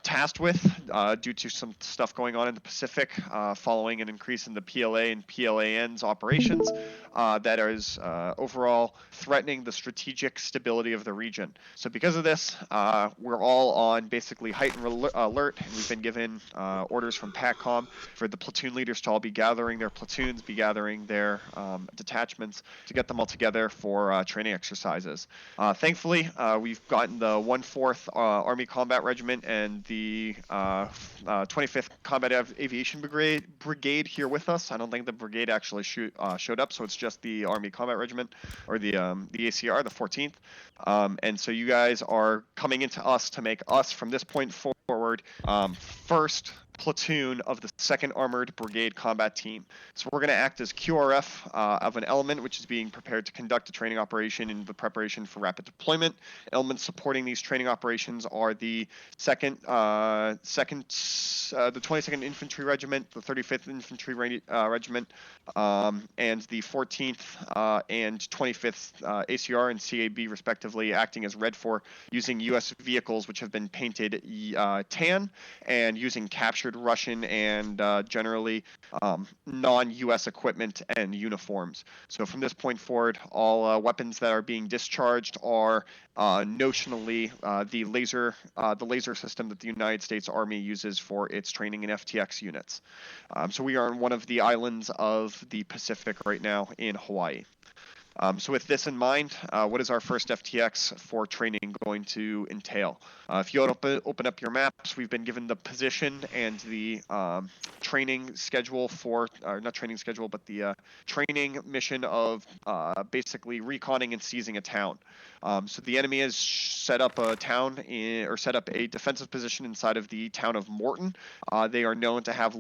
tasked with due to some stuff going on in the Pacific following an increase in the PLA and PLAN's operations that is overall threatening the strategic stability of the region. So because of this, we're all on basically heightened alert, and we've been given orders from PACCOM for the platoon leaders to all be gathering their platoons, be gathering their detachments to get them all together for training exercises. Thankfully, we've gotten the 1/4 Army Combat Regiment and the 25th Combat Aviation Brigade here with us. I don't think the brigade actually showed up, so it's just the Army Combat Regiment, or the ACR, the 14th. And so you guys are coming into us to make us, from this point forward, first platoon of the 2nd Armored Brigade Combat Team. So we're going to act as QRF of an element which is being prepared to conduct a training operation in the preparation for rapid deployment. Elements supporting these training operations are the the 22nd Infantry Regiment, the 35th Infantry Regiment, and the 14th and 25th ACR and CAB respectively, acting as Red 4, using U.S. vehicles which have been painted tan, and using captured Russian and generally non-U.S. equipment and uniforms. So from this point forward, all weapons that are being discharged are notionally the laser system that the United States Army uses for its training in FTX units. So we are on one of the islands of the Pacific right now in Hawaii. So with this in mind, what is our first FTX for training going to entail? If you open up your maps, we've been given the position and the training schedule for, not training schedule, but the training mission of basically reconning and seizing a town. So the enemy has set up a town or set up a defensive position inside of the town of Morton. They are known to have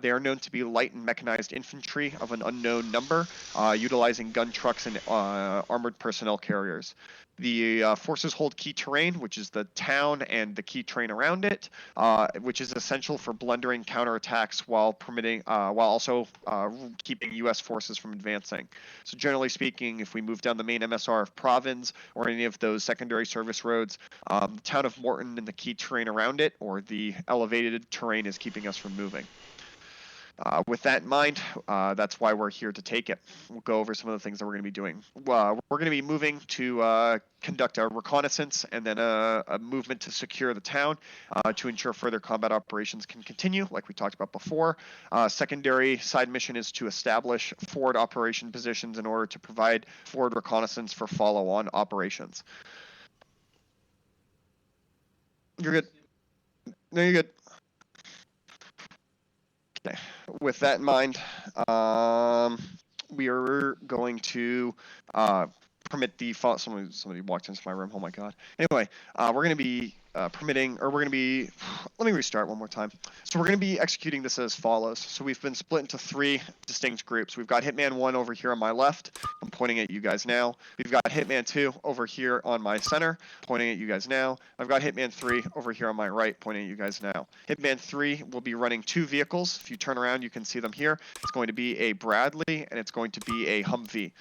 they are known to be light and mechanized infantry of an unknown number, utilizing gun trucks and armored personnel carriers. The forces hold key terrain, which is the town and the key terrain around it, which is essential for blundering counterattacks while also keeping U.S. forces from advancing. So generally speaking, if we move down the main MSR of Province or any of those secondary service roads, the town of Morton and the key terrain around it, or the elevated terrain, is keeping us from moving. With that in mind, that's why we're here to take it. We'll go over some of the things that we're going to be doing. We're going to be moving to conduct a reconnaissance and then a movement to secure the town to ensure further combat operations can continue, like we talked about before. Secondary side mission is to establish forward operation positions in order to provide forward reconnaissance for follow-on operations. You're good. No, you're good. Okay. With that in mind, we are going to permit the somebody walked into my room. Oh my god. Anyway, we're going to be let me restart one more time. So we're going to be executing this as follows. So we've been split into 3 distinct groups. We've got Hitman 1 over here on my left. I'm pointing at you guys now. We've got Hitman 2 over here on my center, pointing at you guys now. I've got Hitman 3 over here on my right, pointing at you guys now. Hitman 3 will be running 2 vehicles. If you turn around, you can see them here. It's going to be a Bradley and it's going to be a Humvee.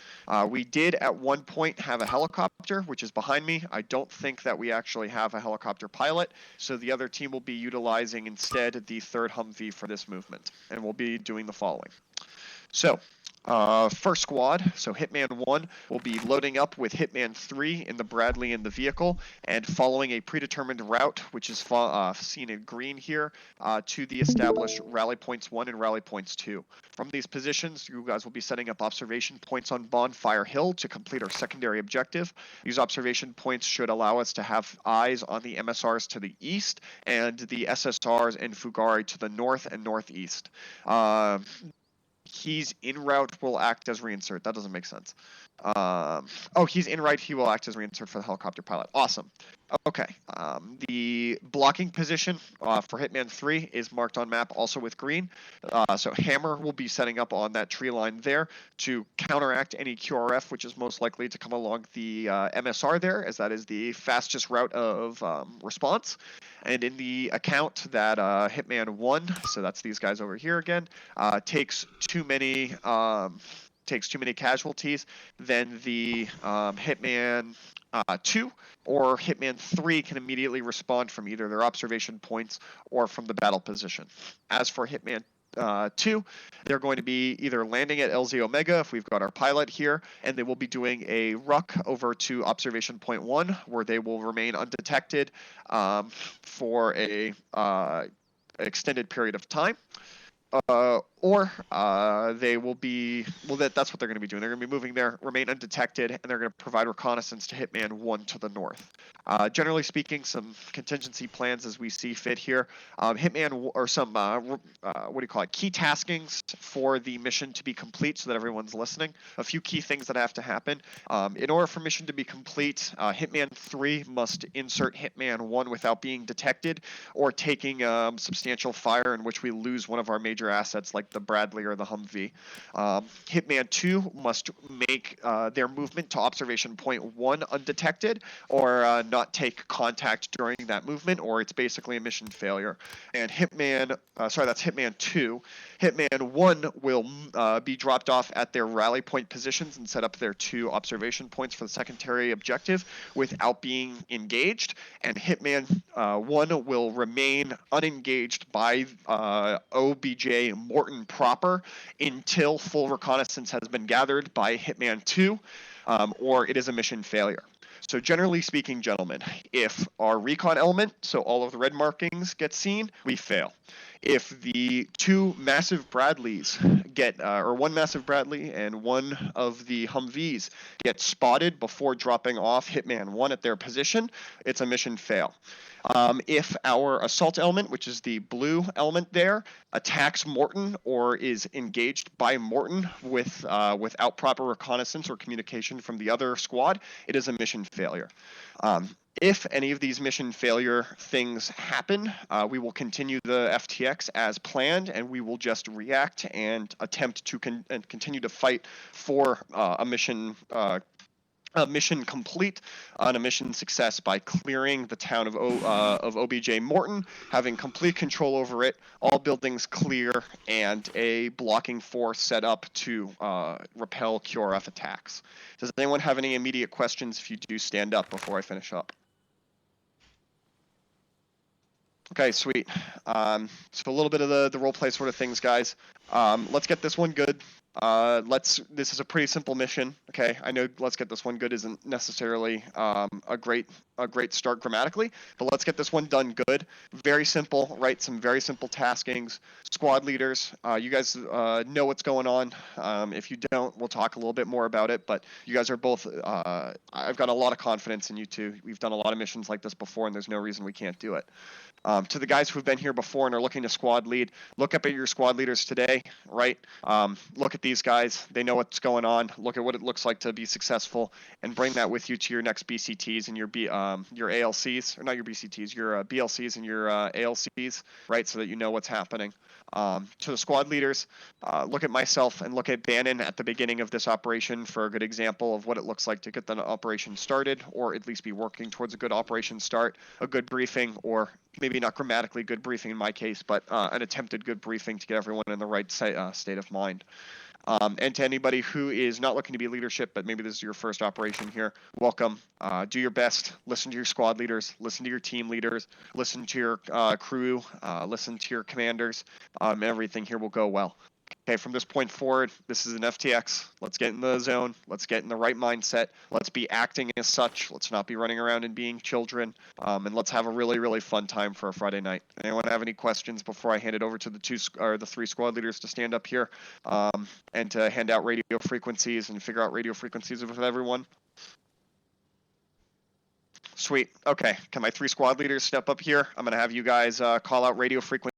We did at one point have a helicopter, which is behind me. I don't think that we actually have a helicopter pilot, so the other team will be utilizing instead the 3rd Humvee for this movement, and we'll be doing the following. So first squad, so Hitman 1 will be loading up with Hitman 3 in the Bradley in the vehicle and following a predetermined route, which is seen in green here, to the established rally points 1 and rally points 2. From these positions, you guys will be setting up observation points on Bonfire Hill to complete our secondary objective. These observation points should allow us to have eyes on the MSRs to the east and the SSRs and Fugari to the north and northeast. He's in route will act as reinsert. That doesn't make sense. He's in right. He will act as reinsert for the helicopter pilot. Awesome. Okay. The blocking position for Hitman 3 is marked on map also with green. So Hammer will be setting up on that tree line there to counteract any QRF, which is most likely to come along the MSR there, as that is the fastest route of response. And in the account that Hitman 1, so that's these guys over here again, takes too many takes too many casualties, then the Hitman 2 or Hitman 3 can immediately respond from either their observation points or from the battle position. As for Hitman 2, they're going to be either landing at LZ Omega if we've got our pilot here, and they will be doing a ruck over to observation point 1, where they will remain undetected for a extended period of time. Or they will be, well, that's what they're going to be doing. They're going to be moving there, remain undetected, and they're going to provide reconnaissance to Hitman 1 to the north. Generally speaking, some contingency plans as we see fit here. Hitman, or some, what do you call it, key taskings for the mission to be complete so that everyone's listening. A few key things that have to happen. In order for mission to be complete, Hitman 3 must insert Hitman 1 without being detected or taking substantial fire in which we lose one of our major assets like the Bradley or the Humvee. Hitman 2 must make their movement to observation point 1 undetected or not take contact during that movement, or it's basically a mission failure. And Hitman, that's Hitman 2. Hitman 1 will be dropped off at their rally point positions and set up their 2 observation points for the secondary objective without being engaged. And Hitman 1 will remain unengaged by OBJ Morton proper until full reconnaissance has been gathered by Hitman 2, or it is a mission failure. So generally speaking, gentlemen, if our recon element, so all of the red markings, get seen, we fail. If the 2 massive Bradleys get, or 1 massive Bradley and 1 of the Humvees get spotted before dropping off Hitman 1 at their position, it's a mission fail. If our assault element, which is the blue element there, attacks Morton or is engaged by Morton without proper reconnaissance or communication from the other squad, it is a mission failure. If any of these mission failure things happen, we will continue the FTX as planned, and we will just react and attempt to continue to fight for a mission complete on a mission success by clearing the town of OBJ Morton, having complete control over it, all buildings clear, and a blocking force set up to repel QRF attacks. Does anyone have any immediate questions? If you do, stand up before I finish up. Okay, sweet. So a little bit of the role play sort of things, guys. Let's get this one good. This is a pretty simple mission. Okay, I know let's get this one good isn't necessarily a great start grammatically, but let's get this one done good. Very simple, right? Some very simple taskings. Squad leaders, you guys know what's going on. If you don't, we'll talk a little bit more about it, but you guys are both, I've got a lot of confidence in you two. We've done a lot of missions like this before, and there's no reason we can't do it. To the guys who've been here before and are looking to squad lead, look up at your squad leaders today, right? Look at these guys. They know what's going on. Look at what it looks like to be successful, and bring that with you to your next BCTs and your ALCs, or not your BCTs, your BLCs and your ALCs, right? So that you know what's happening. To the squad leaders, look at myself and look at Bannon at the beginning of this operation for a good example of what it looks like to get the operation started, or at least be working towards a good operation start, a good briefing, or maybe not grammatically good briefing in my case, but an attempted good briefing to get everyone in the right state of mind. And to anybody who is not looking to be leadership, but maybe this is your first operation here, welcome. Do your best. Listen to your squad leaders. Listen to your team leaders. Listen to your crew. Listen to your commanders. Everything here will go well. Okay, from this point forward, this is an FTX. Let's get in the zone. Let's get in the right mindset. Let's be acting as such. Let's not be running around and being children. And let's have a really, really fun time for a Friday night. Anyone have any questions before I hand it over to the 3 squad leaders to stand up here and to hand out radio frequencies and figure out radio frequencies with everyone? Sweet. Okay, can my 3 squad leaders step up here? I'm going to have you guys call out radio frequencies.